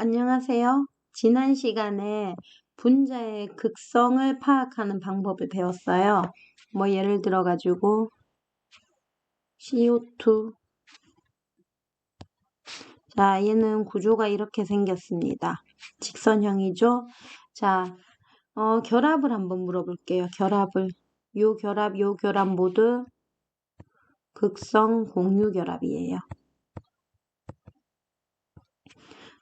안녕하세요. 지난 시간에 분자의 극성을 파악하는 방법을 배웠어요. 예를 들어가지고 CO2. 자, 얘는 구조가 이렇게 생겼습니다. 직선형이죠. 자, 결합을 한번 물어볼게요. 결합을. 요 결합 모두 극성 공유 결합이에요.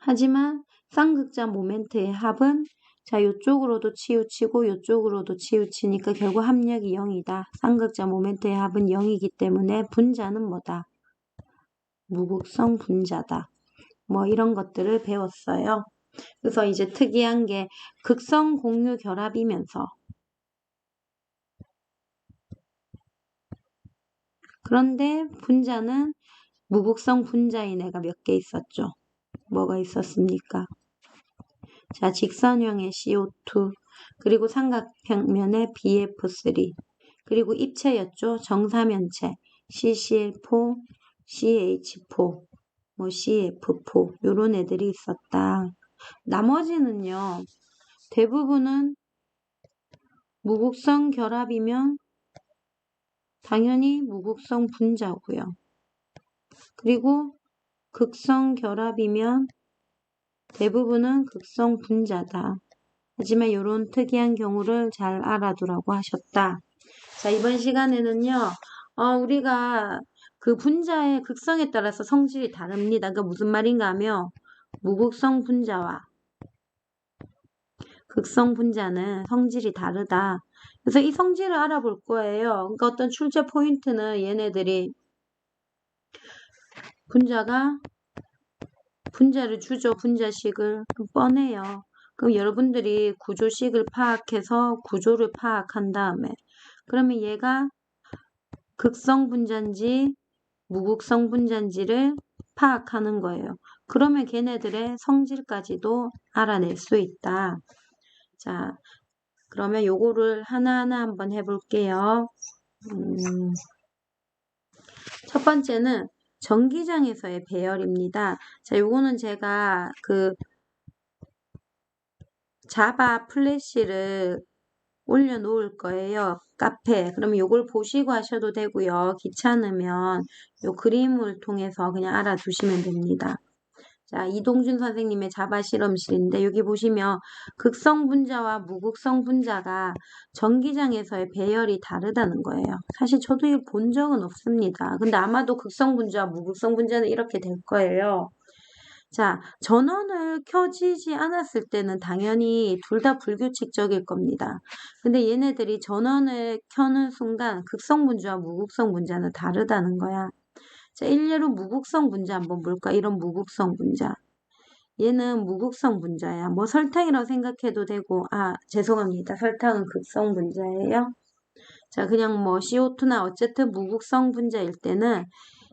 하지만 쌍극자 모멘트의 합은 자, 요쪽으로도 치우치고 요쪽으로도 치우치니까 결국 합력이 0이다. 쌍극자 모멘트의 합은 0이기 때문에 분자는 뭐다? 무극성 분자다. 이런 것들을 배웠어요. 그래서 이제 특이한 게 극성 공유 결합이면서 그런데 분자는 무극성 분자인 애가 몇 개 있었죠? 뭐가 있었습니까? 자, 직선형의 CO2, 그리고 삼각평면의 BF3, 그리고 입체였죠. 정사면체, CCl4, CH4, CF4, 요런 애들이 있었다. 나머지는요, 대부분은 무극성 결합이면 당연히 무극성 분자고요. 그리고 극성 결합이면 대부분은 극성 분자다. 하지만 이런 특이한 경우를 잘 알아두라고 하셨다. 자, 이번 시간에는요, 우리가 그 분자의 극성에 따라서 성질이 다릅니다. 그러니까 무슨 말인가 하면 무극성 분자와 극성 분자는 성질이 다르다. 그래서 이 성질을 알아볼 거예요. 그러니까 어떤 출제 포인트는 얘네들이 분자를 주죠. 분자식을. 뻔해요. 그럼 여러분들이 구조식을 파악해서 구조를 파악한 다음에 그러면 얘가 극성 분자인지 무극성 분자인지를 파악하는 거예요. 그러면 걔네들의 성질까지도 알아낼 수 있다. 자, 그러면 요거를 하나하나 한번 해볼게요. 첫 번째는 전기장에서의 배열입니다. 자, 요거는 제가 그 자바 플래시를 올려놓을 거예요. 카페. 그러면 요걸 보시고 하셔도 되고요. 귀찮으면 요 그림을 통해서 그냥 알아두시면 됩니다. 자, 이동준 선생님의 자바 실험실인데 여기 보시면 극성 분자와 무극성 분자가 전기장에서의 배열이 다르다는 거예요. 사실 저도 이거 본 적은 없습니다. 근데 아마도 극성 분자와 무극성 분자는 이렇게 될 거예요. 자, 전원을 켜지지 않았을 때는 당연히 둘 다 불규칙적일 겁니다. 근데 얘네들이 전원을 켜는 순간 극성 분자와 무극성 분자는 다르다는 거야. 자, 일례로 무극성 분자 한번 볼까? 이런 무극성 분자. 얘는 무극성 분자야. 설탕이라고 생각해도 되고, 죄송합니다. 설탕은 극성 분자예요. 자, 그냥 CO2나 어쨌든 무극성 분자일 때는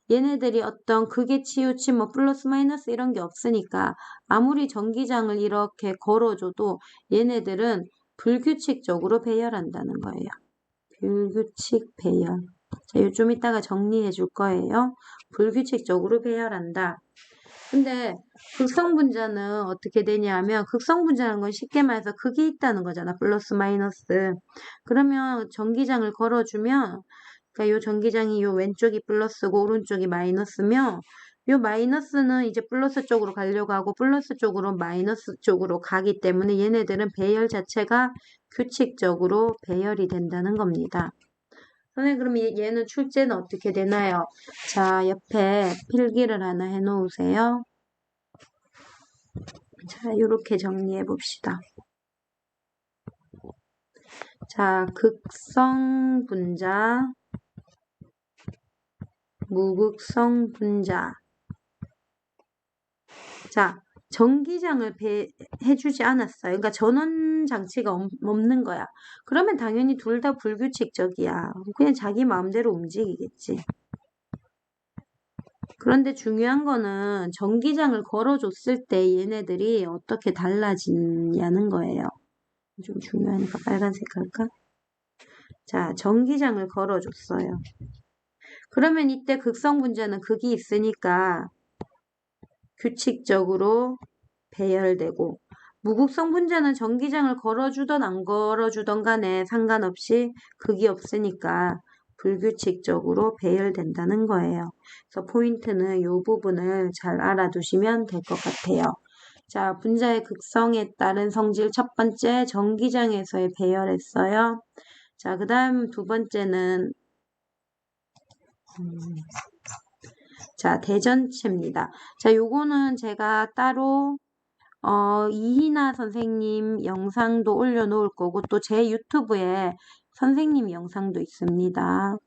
얘네들이 어떤 극에 치우친 플러스 마이너스 이런 게 없으니까 아무리 전기장을 이렇게 걸어줘도 얘네들은 불규칙적으로 배열한다는 거예요. 불규칙 배열. 자, 좀 이따가 정리해 줄 거예요. 불규칙적으로 배열한다. 근데 극성분자는 어떻게 되냐면 극성분자는 건 쉽게 말해서 극이 있다는 거잖아. 플러스 마이너스. 그러면 전기장을 걸어주면 그러니까 요 전기장이 요 왼쪽이 플러스고 오른쪽이 마이너스면 요 마이너스는 이제 플러스 쪽으로 가려고 하고 플러스 쪽으로 마이너스 쪽으로 가기 때문에 얘네들은 배열 자체가 규칙적으로 배열이 된다는 겁니다. 선생님 그럼 얘는 출제는 어떻게 되나요? 자, 옆에 필기를 하나 해놓으세요. 자, 이렇게 정리해 봅시다. 자, 극성 분자, 무극성 분자. 자, 전기장을 해주지 않았어요. 그러니까 전원 장치가 없는 거야. 그러면 당연히 둘 다 불규칙적이야. 그냥 자기 마음대로 움직이겠지. 그런데 중요한 거는 전기장을 걸어줬을 때 얘네들이 어떻게 달라지냐는 거예요. 좀 중요하니까 빨간색 할까? 자, 전기장을 걸어줬어요. 그러면 이때 극성 분자는 극이 있으니까 규칙적으로 배열되고 무극성 분자는 전기장을 걸어주던 안 걸어주던 간에 상관없이 극이 없으니까 불규칙적으로 배열된다는 거예요. 그래서 포인트는 이 부분을 잘 알아두시면 될 것 같아요. 자, 분자의 극성에 따른 성질 첫 번째 전기장에서의 배열했어요. 자, 그 다음 두 번째는 자, 대전체입니다. 자, 요거는 제가 따로 이희나 선생님 영상도 올려놓을 거고 또 제 유튜브에 선생님 영상도 있습니다.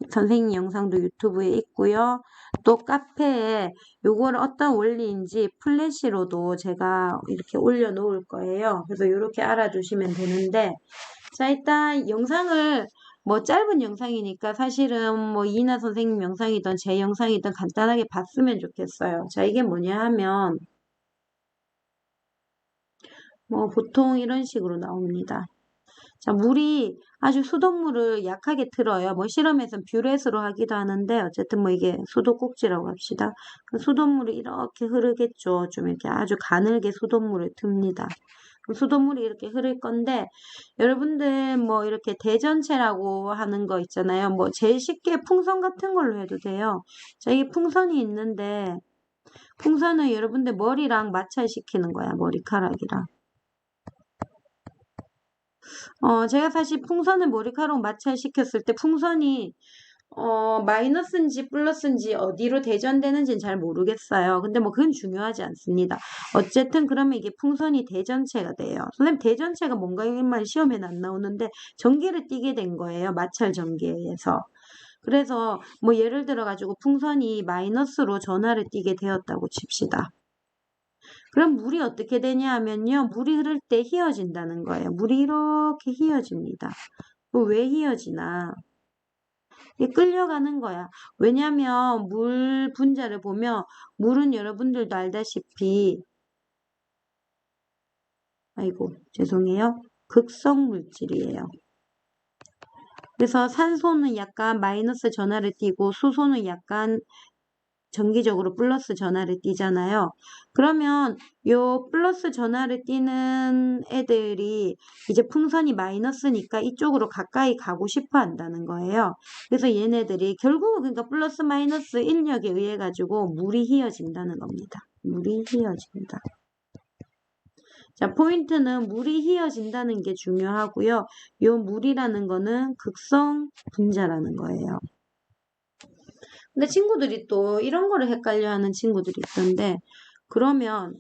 선생님 영상도 유튜브에 있고요. 또 카페에 요거를 어떤 원리인지 플래시로도 제가 이렇게 올려놓을 거예요. 그래서 이렇게 알아두시면 되는데 자, 일단 영상을 뭐 짧은 영상이니까 사실은 뭐 이나 선생님 영상이든 제 영상이든 간단하게 봤으면 좋겠어요. 자, 이게 뭐냐 하면 뭐 보통 이런 식으로 나옵니다. 자, 물이 아주 수돗물을 약하게 틀어요. 뭐 실험에서는 뷰렛으로 하기도 하는데 어쨌든 뭐 이게 수도꼭지라고 합시다. 그 수돗물이 이렇게 흐르겠죠. 좀 이렇게 아주 가늘게 수돗물을 틉니다. 수돗물이 이렇게 흐를 건데 여러분들 뭐 이렇게 대전체라고 하는 거 있잖아요. 뭐 제일 쉽게 풍선 같은 걸로 해도 돼요. 자, 이게 풍선이 있는데 풍선을 여러분들 머리랑 마찰시키는 거야. 머리카락이랑. 제가 사실 풍선을 머리카락 마찰시켰을 때 풍선이 마이너스인지 플러스인지 어디로 대전되는지는 잘 모르겠어요. 근데 뭐 그건 중요하지 않습니다. 어쨌든 그러면 이게 풍선이 대전체가 돼요. 선생님 대전체가 뭔가 이만 시험에는 안 나오는데 전기를 띠게 된 거예요. 마찰 전기에 의해서. 그래서 뭐 예를 들어 가지고 풍선이 마이너스로 전하를 띠게 되었다고 칩시다. 그럼 물이 어떻게 되냐 하면요. 물이 흐를 때 휘어진다는 거예요. 물이 이렇게 휘어집니다. 왜 휘어지나? 끌려가는 거야. 왜냐면 물 분자를 보면 물은 여러분들도 알다시피 아이고 죄송해요. 극성 물질이에요. 그래서 산소는 약간 마이너스 전하를 띠고 수소는 약간 정기적으로 플러스 전하를 띠잖아요. 그러면 요 플러스 전하를 띠는 애들이 이제 풍선이 마이너스니까 이쪽으로 가까이 가고 싶어 한다는 거예요. 그래서 얘네들이 결국은 그러니까 플러스 마이너스 인력에 의해 가지고 물이 휘어진다는 겁니다. 물이 휘어진다. 자, 포인트는 물이 휘어진다는 게 중요하고요. 요 물이라는 거는 극성 분자라는 거예요. 근데 친구들이 또 이런 거를 헷갈려 하는 친구들이 있던데 그러면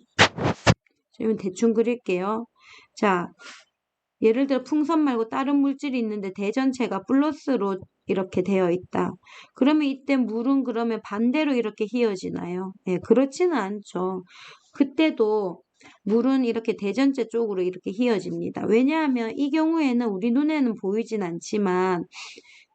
지금 대충 그릴게요. 자, 예를 들어 풍선 말고 다른 물질이 있는데 대전체가 플러스로 이렇게 되어 있다. 그러면 이때 물은 그러면 반대로 이렇게 휘어지나요? 예, 그렇지는 않죠. 그때도 물은 이렇게 대전체 쪽으로 이렇게 휘어집니다. 왜냐하면 이 경우에는 우리 눈에는 보이진 않지만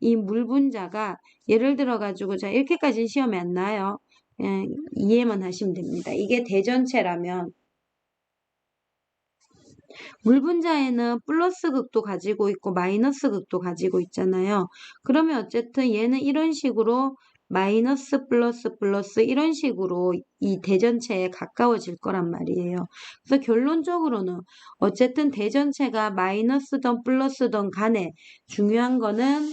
이 물 분자가 예를 들어 가지고 자 이렇게까지 시험에 안 나요. 그냥 이해만 하시면 됩니다. 이게 대전체라면 물 분자에는 플러스 극도 가지고 있고 마이너스 극도 가지고 있잖아요. 그러면 어쨌든 얘는 이런 식으로 마이너스 플러스 플러스 이런 식으로 이 대전체에 가까워질 거란 말이에요. 그래서 결론적으로는 어쨌든 대전체가 마이너스든 플러스든 간에 중요한 거는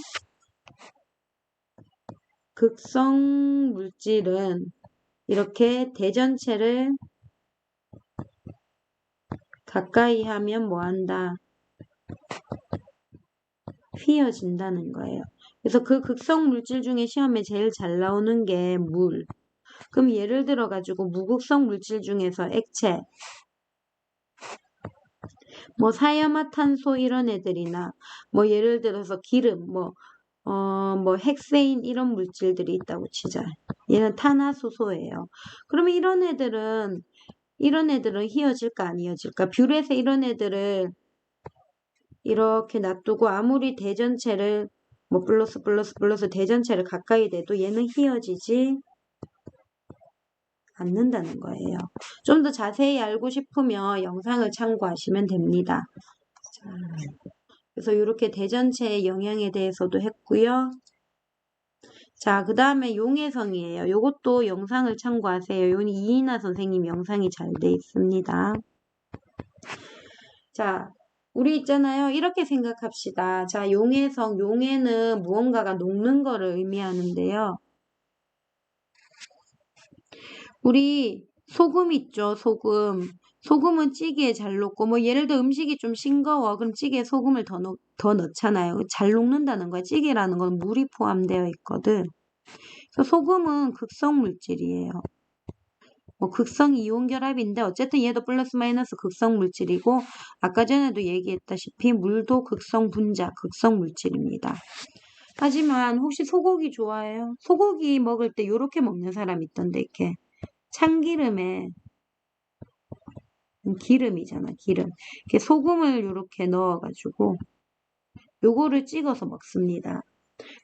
극성 물질은 이렇게 대전체를 가까이 하면 뭐 한다? 휘어진다는 거예요. 그래서 그 극성 물질 중에 시험에 제일 잘 나오는 게 물. 그럼 예를 들어 가지고 무극성 물질 중에서 액체, 뭐 사이화탄소 이런 애들이나 뭐 예를 들어서 기름, 뭐 핵세인 이런 물질들이 있다고 치자. 얘는 탄화수소예요. 그러면 이런 애들은 휘어질까 안 휘어질까? 뷰렛에 이런 애들을 이렇게 놔두고 아무리 대전체를 뭐 플러스 플러스 플러스 대전체를 가까이 대도 얘는 휘어지지 않는다는 거예요. 좀 더 자세히 알고 싶으면 영상을 참고하시면 됩니다. 자, 그래서 이렇게 대전체의 영향에 대해서도 했고요. 자, 그 다음에 용해성이에요. 요것도 영상을 참고하세요. 요는 이인하 선생님 영상이 잘 돼 있습니다. 자, 우리 있잖아요. 이렇게 생각합시다. 자, 용해성, 용해는 무언가가 녹는 거를 의미하는데요. 우리 소금 있죠, 소금. 소금은 찌개에 잘 녹고, 뭐 예를 들어 음식이 좀 싱거워. 그럼 찌개에 소금을 더 넣잖아요. 잘 녹는다는 거야. 찌개라는 건 물이 포함되어 있거든. 그래서 소금은 극성 물질이에요. 뭐 극성 이온 결합인데 어쨌든 얘도 플러스 마이너스 극성 물질이고 아까 전에도 얘기했다시피 물도 극성 분자, 극성 물질입니다. 하지만 혹시 소고기 좋아해요? 소고기 먹을 때 요렇게 먹는 사람 있던데 이렇게 참기름에 기름이잖아, 기름. 이렇게 소금을 요렇게 넣어가지고 요거를 찍어서 먹습니다.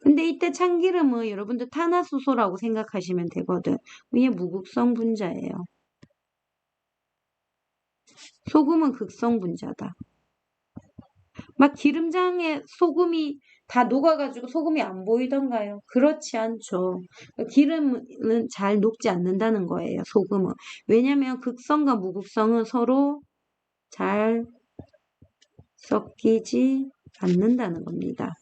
근데 이때 참기름은 여러분들 탄화수소라고 생각하시면 되거든. 이게 무극성 분자예요. 소금은 극성 분자다. 막 기름장에 소금이 다 녹아가지고 소금이 안 보이던가요? 그렇지 않죠. 기름은 잘 녹지 않는다는 거예요, 소금은. 왜냐면 극성과 무극성은 서로 잘 섞이지 않는다는 겁니다.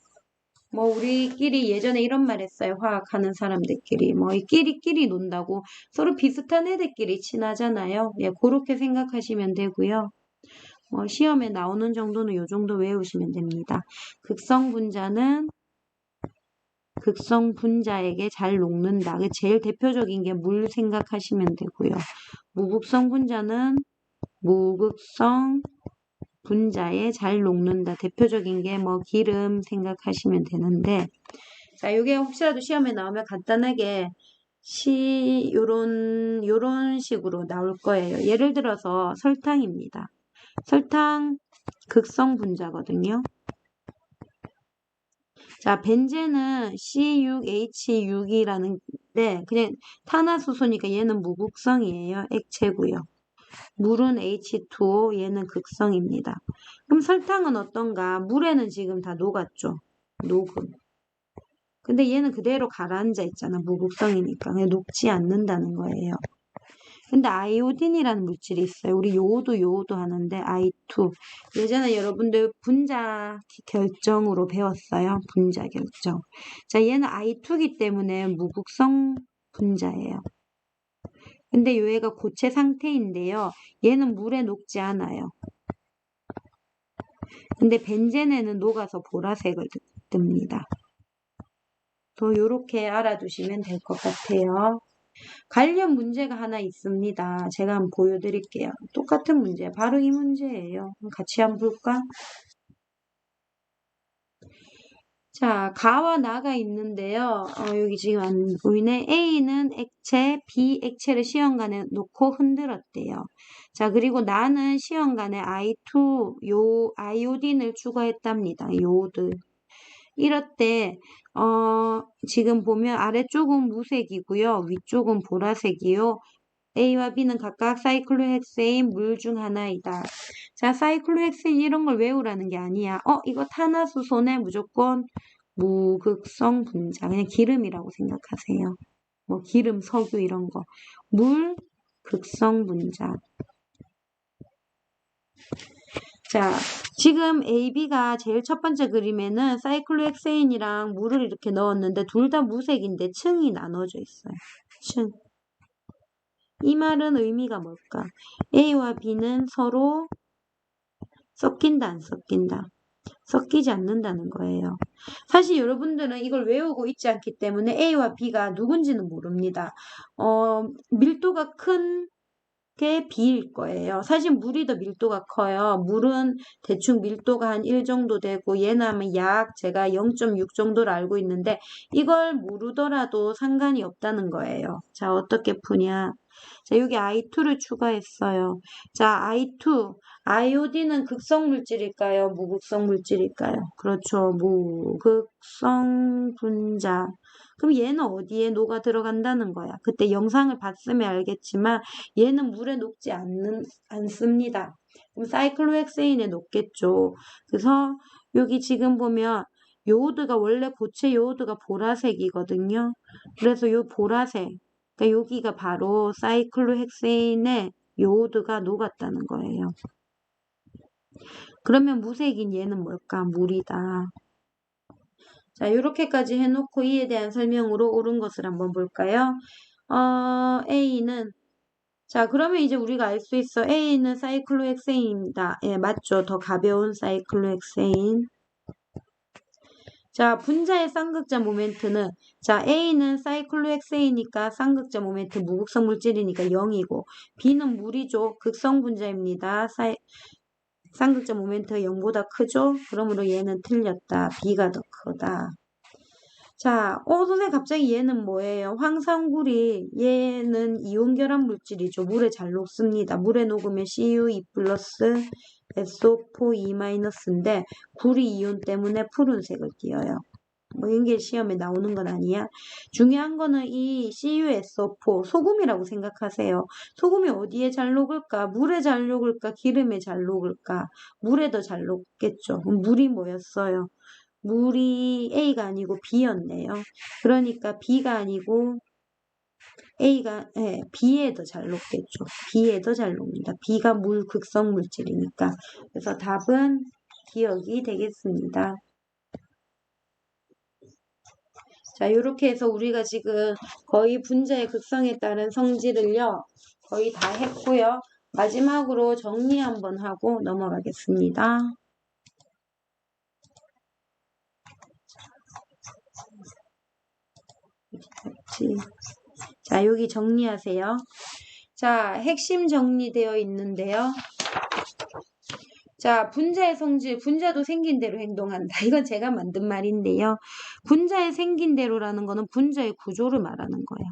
뭐 우리끼리 예전에 이런 말 했어요. 화학하는 사람들끼리 뭐 이 끼리끼리 논다고 서로 비슷한 애들끼리 친하잖아요. 예, 그렇게 생각하시면 되고요. 시험에 나오는 정도는 요 정도 외우시면 됩니다. 극성 분자는 극성 분자에게 잘 녹는다. 제일 대표적인 게 물 생각하시면 되고요. 무극성 분자는 무극성 분자에 잘 녹는다. 대표적인 게 뭐 기름 생각하시면 되는데 자, 요게 혹시라도 시험에 나오면 간단하게 요런 식으로 나올 거예요. 예를 들어서 설탕입니다. 설탕 극성 분자거든요. 자, 벤젠은 C6H6이라는데 그냥 탄화수소니까 얘는 무극성이에요. 액체고요. 물은 H2O, 얘는 극성입니다. 그럼 설탕은 어떤가? 물에는 지금 다 녹았죠. 녹음. 근데 얘는 그대로 가라앉아 있잖아. 무극성이니까. 그냥 녹지 않는다는 거예요. 근데 아이오딘이라는 물질이 있어요. 우리 요오도 하는데 I2. 예전에 여러분들 분자 결정으로 배웠어요. 분자 결정. 자, 얘는 I2기 때문에 무극성 분자예요. 근데 얘가 고체 상태인데요. 얘는 물에 녹지 않아요. 근데 벤젠에는 녹아서 보라색을 띱니다. 또 요렇게 알아두시면 될 것 같아요. 관련 문제가 하나 있습니다. 제가 한번 보여드릴게요. 똑같은 문제, 바로 이 문제예요. 같이 한번 볼까? 자, 가와 나가 있는데요. 여기 지금 안 보이네. A는 액체, B 액체를 시험관에 놓고 흔들었대요. 자, 그리고 나는 시험관에 I2, 아이오딘을 추가했답니다. 요오드. 이럴 때 지금 보면 아래쪽은 무색이고요. 위쪽은 보라색이요. A와 B는 각각 사이클로헥세인 물 중 하나이다. 자, 사이클로헥세인 이런 걸 외우라는 게 아니야. 이거 탄화수소네 무조건 무극성 분자. 그냥 기름이라고 생각하세요. 뭐 기름, 석유 이런 거. 물, 극성 분자. 자, 지금 A, B가 제일 첫 번째 그림에는 사이클로헥세인이랑 물을 이렇게 넣었는데 둘 다 무색인데 층이 나눠져 있어요. 층. 이 말은 의미가 뭘까? A와 B는 서로 섞인다, 안 섞인다? 섞이지 않는다는 거예요. 사실 여러분들은 이걸 외우고 있지 않기 때문에 A와 B가 누군지는 모릅니다. 밀도가 큰 게 B일 거예요. 사실 물이 더 밀도가 커요. 물은 대충 밀도가 한 1 정도 되고 얘는 하면 약 제가 0.6 정도로 알고 있는데 이걸 모르더라도 상관이 없다는 거예요. 자, 어떻게 푸냐? 자, 여기 I2를 추가했어요. 자, I2. 아이오딘은 극성 물질일까요? 무극성 물질일까요? 그렇죠. 무극성 분자. 그럼 얘는 어디에 녹아 들어간다는 거야? 그때 영상을 봤으면 알겠지만 얘는 물에 녹지 않습니다. 그럼 사이클로헥세인에 녹겠죠. 그래서 여기 지금 보면 요오드가 원래 고체 요오드가 보라색이거든요. 그래서 요 보라색, 그러니까 여기가 바로 사이클로헥세인에 요오드가 녹았다는 거예요. 그러면 무색인 얘는 뭘까? 물이다. 자, 이렇게까지 해놓고 이에 대한 설명으로 옳은 것을 한번 볼까요? A는 자, 그러면 이제 우리가 알 수 있어. A는 사이클로헥세인이다. 예, 맞죠. 더 가벼운 사이클로헥세인. 자, 분자의 쌍극자 모멘트는 자, A는 사이클로헥세이니까 쌍극자 모멘트 무극성 물질이니까 0이고 B는 물이죠. 극성 분자입니다. 쌍극자 모멘트가 0보다 크죠? 그러므로 얘는 틀렸다. B가 더 크다. 자, 선생님 갑자기 얘는 뭐예요? 황산굴이 얘는 이온 결합 물질이죠. 물에 잘 녹습니다. 물에 녹으면 CU2 플러스 SO4E-인데 구리 이온 때문에 푸른색을 띄어요. 뭐 이런 게 시험에 나오는 건 아니야. 중요한 거는 이 CuSO4 소금이라고 생각하세요. 소금이 어디에 잘 녹을까? 물에 잘 녹을까? 기름에 잘 녹을까? 물에 더 잘 녹겠죠. 그럼 물이 뭐였어요? 물이 A가 아니고 B였네요. 그러니까 B가 아니고 A가 B에 더 잘 녹겠죠. B에 더 잘 녹는다. B가 물 극성 물질이니까. 그래서 답은 기억이 되겠습니다. 자, 이렇게 해서 우리가 지금 거의 분자의 극성에 따른 성질을요. 거의 다 했고요. 마지막으로 정리 한번 하고 넘어가겠습니다. 자, 여기 정리하세요. 자, 핵심 정리되어 있는데요. 자, 분자의 성질, 분자도 생긴 대로 행동한다. 이건 제가 만든 말인데요. 분자의 생긴 대로라는 거는 분자의 구조를 말하는 거예요.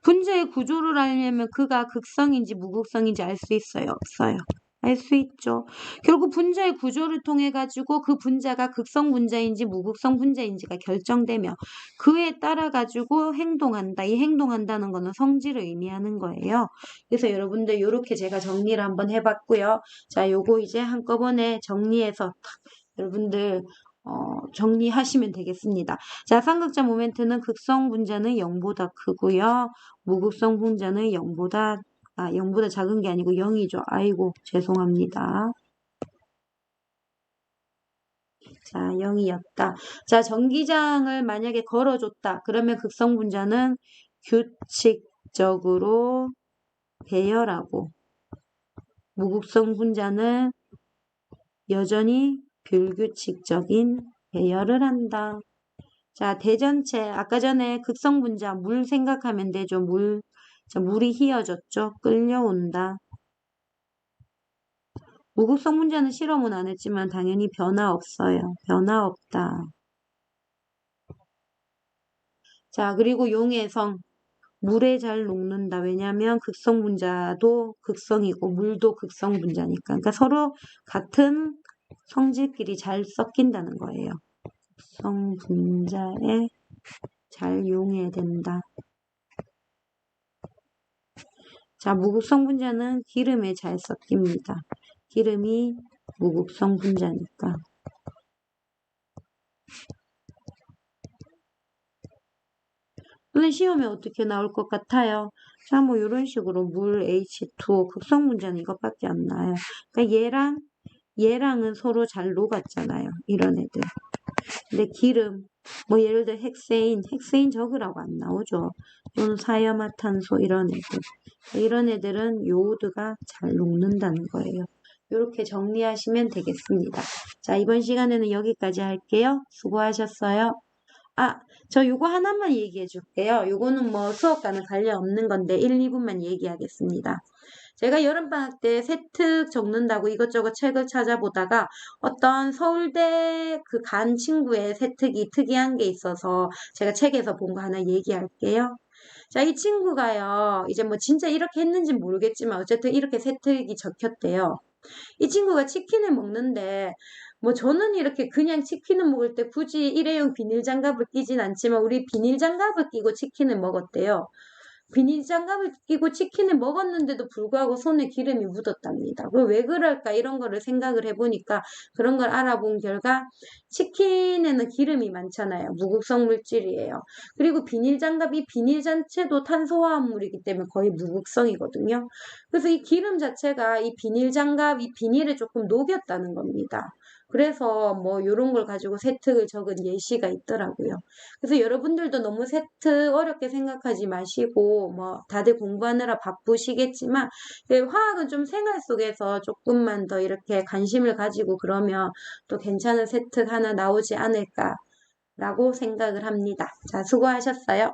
분자의 구조를 알려면 그가 극성인지 무극성인지 알 수 있어요? 없어요? 알 수 있죠. 결국 분자의 구조를 통해 가지고 그 분자가 극성 분자인지 무극성 분자인지가 결정되며 그에 따라 가지고 행동한다. 이 행동한다는 거는 성질을 의미하는 거예요. 그래서 여러분들 이렇게 제가 정리를 한번 해봤고요. 자, 요거 이제 한꺼번에 정리해서 여러분들 정리하시면 되겠습니다. 자, 쌍극자 모멘트는 극성 분자는 0보다 크고요. 무극성 분자는 0보다 작은 게 아니고 0이죠. 아이고, 죄송합니다. 자, 0이었다. 자, 전기장을 만약에 걸어줬다. 그러면 극성 분자는 규칙적으로 배열하고 무극성 분자는 여전히 불규칙적인 배열을 한다. 자, 대전체 아까 전에 극성 분자 물 생각하면 되죠. 물이 휘어졌죠. 끌려온다. 무극성 분자는 실험은 안 했지만 당연히 변화 없어요. 변화 없다. 자, 그리고 용해성. 물에 잘 녹는다. 왜냐하면 극성 분자도 극성이고 물도 극성 분자니까. 그러니까 서로 같은 성질끼리 잘 섞인다는 거예요. 극성 분자에 잘 용해된다. 자, 무극성 분자는 기름에 잘 섞입니다. 기름이 무극성 분자니까. 오늘 시험에 어떻게 나올 것 같아요? 자, 뭐 이런 식으로 물 H2O 극성 분자는 이것밖에 안 나요. 그러니까 얘랑은 서로 잘 녹았잖아요. 이런 애들. 근데 기름, 뭐 예를 들어 핵세인 적으라고 안 나오죠. 또는 사염화탄소 이런 애들. 이런 애들은 요오드가 잘 녹는다는 거예요. 이렇게 정리하시면 되겠습니다. 자, 이번 시간에는 여기까지 할게요. 수고하셨어요. 저 요거 하나만 얘기해 줄게요. 요거는 뭐 수업과는 관련 없는 건데 1, 2분만 얘기하겠습니다. 제가 여름방학 때 세특 적는다고 이것저것 책을 찾아보다가 어떤 서울대 그 간 친구의 세특이 특이한 게 있어서 제가 책에서 본 거 하나 얘기할게요. 자, 이 친구가요. 이제 뭐 진짜 이렇게 했는지 모르겠지만 어쨌든 이렇게 세특이 적혔대요. 이 친구가 치킨을 먹는데 뭐 저는 이렇게 그냥 치킨을 먹을 때 굳이 일회용 비닐장갑을 끼진 않지만 우리 비닐장갑을 끼고 치킨을 먹었대요. 비닐 장갑을 끼고 치킨을 먹었는데도 불구하고 손에 기름이 묻었답니다. 왜 그럴까 이런 거를 생각을 해보니까 그런 걸 알아본 결과 치킨에는 기름이 많잖아요. 무극성 물질이에요. 그리고 비닐 장갑, 이 비닐 자체도 탄소화합물이기 때문에 거의 무극성이거든요. 그래서 이 기름 자체가 이 비닐 장갑, 이 비닐에 조금 녹였다는 겁니다. 그래서 뭐 요런 걸 가지고 세특을 적은 예시가 있더라고요. 그래서 여러분들도 너무 세특 어렵게 생각하지 마시고 뭐 다들 공부하느라 바쁘시겠지만 화학은 좀 생활 속에서 조금만 더 이렇게 관심을 가지고 그러면 또 괜찮은 세특 하나 나오지 않을까라고 생각을 합니다. 자, 수고하셨어요.